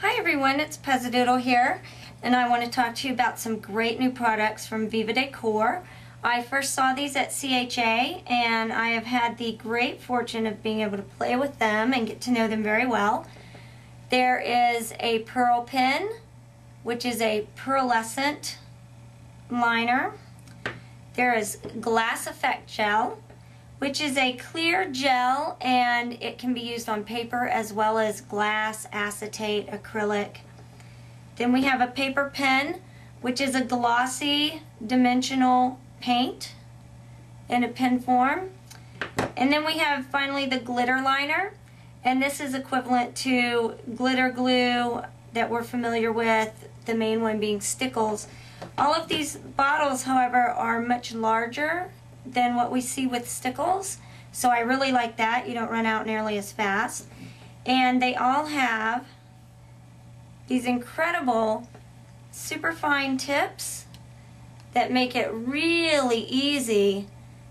Hi everyone, it's Pezzadoodle here, and I want to talk to you about some great new products from Viva Decor. I first saw these at CHA, and I have had the great fortune of being able to play with them and get to know them very well. There is a pearl pen, which is a pearlescent liner. There is glass effect gel, which is a clear gel, and it can be used on paper as well as glass, acetate, acrylic. Then we have a paper pen, which is a glossy dimensional paint in a pen form. And then we have finally the glitter liner, and this is equivalent to glitter glue that we're familiar with, the main one being Stickles. All of these bottles, however, are much larger than what we see with Stickles, so I really like that. You don't run out nearly as fast. And they all have these incredible super fine tips that make it really easy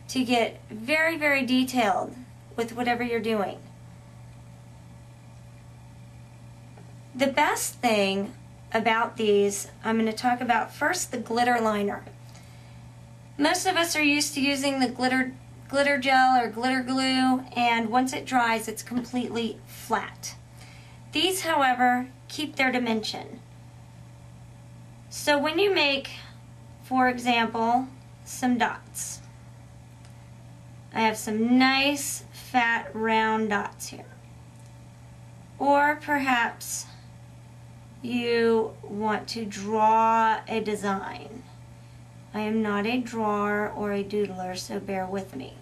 to get very, very detailed with whatever you're doing. The best thing about these, I'm going to talk about first the glitter liner. Most of us are used to using the glitter gel or glitter glue, and once it dries, it's completely flat. These, however, keep their dimension. So when you make, for example, some dots, I have some nice fat round dots here. Or perhaps you want to draw a design. I am not a drawer or a doodler, so bear with me.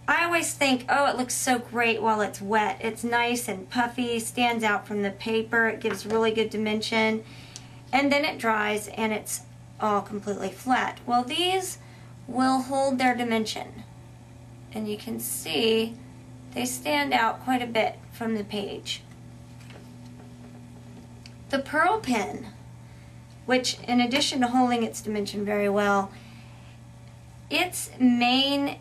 I always think, oh, it looks so great while it's wet. It's nice and puffy, stands out from the paper, it gives really good dimension, and then it dries and it's all completely flat. Well, these will hold their dimension, and you can see they stand out quite a bit from the page. The pearl pen, which in addition to holding its dimension very well, its main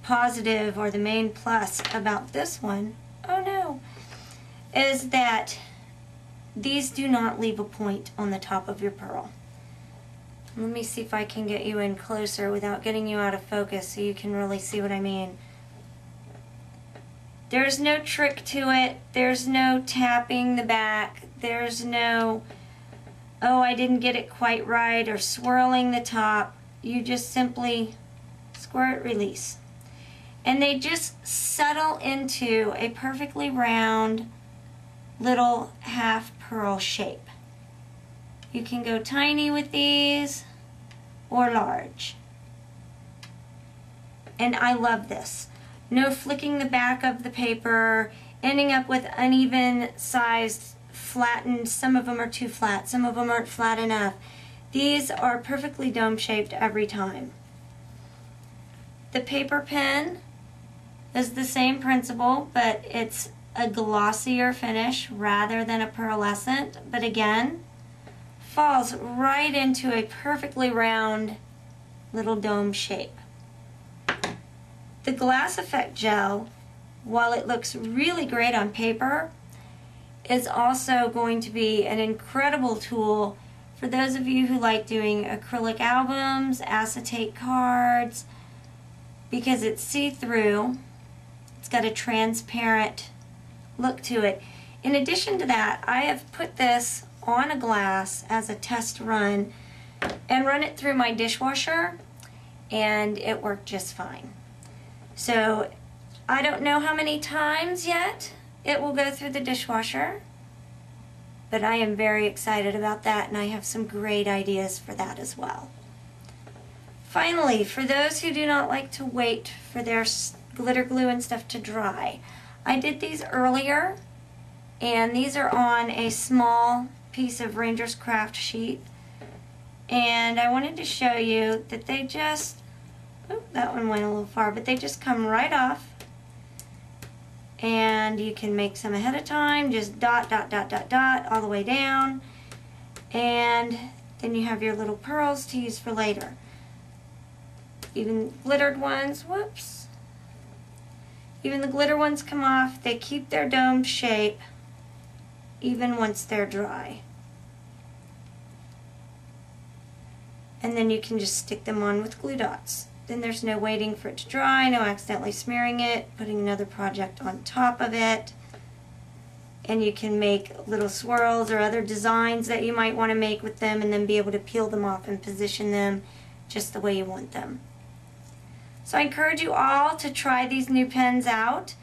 positive, or the main plus about this one, oh no, is that these do not leave a point on the top of your pearl. Let me see if I can get you in closer without getting you out of focus so you can really see what I mean. There's no trick to it. There's no tapping the back. There's no, oh, I didn't get it quite right, or swirling the top. You just simply squirt, release. And they just settle into a perfectly round little half pearl shape. You can go tiny with these or large. And I love this. No flicking the back of the paper, ending up with uneven sized, flattened. Some of them are too flat, some of them aren't flat enough. These are perfectly dome shaped every time. The paper pen is the same principle, but it's a glossier finish rather than a pearlescent, but again, falls right into a perfectly round little dome shape. The glass effect gel, while it looks really great on paper, is also going to be an incredible tool for those of you who like doing acrylic albums, acetate cards, because it's see-through. It's got a transparent look to it. In addition to that, I have put this on a glass as a test run and run it through my dishwasher, and it worked just fine. So I don't know how many times yet it will go through the dishwasher, but I am very excited about that, and I have some great ideas for that as well. Finally, for those who do not like to wait for their glitter glue and stuff to dry, I did these earlier, and these are on a small piece of Ranger's Craft sheet, and I wanted to show you that they just, oh, that one went a little far, but they just come right off, and you can make some ahead of time, just dot, dot, dot, dot, dot, all the way down, and then you have your little pearls to use for later. Even glittered ones, whoops, Even the glitter ones come off. They keep their domed shape even once they're dry. And then you can just stick them on with glue dots. Then there's no waiting for it to dry, no accidentally smearing it, putting another project on top of it. And you can make little swirls or other designs that you might want to make with them, and then be able to peel them off and position them just the way you want them. So I encourage you all to try these new pens out.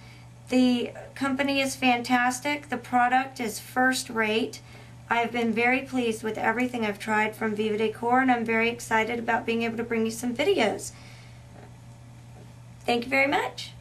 The company is fantastic. The product is first rate. I've been very pleased with everything I've tried from Viva Decor, and I'm very excited about being able to bring you some videos. Thank you very much.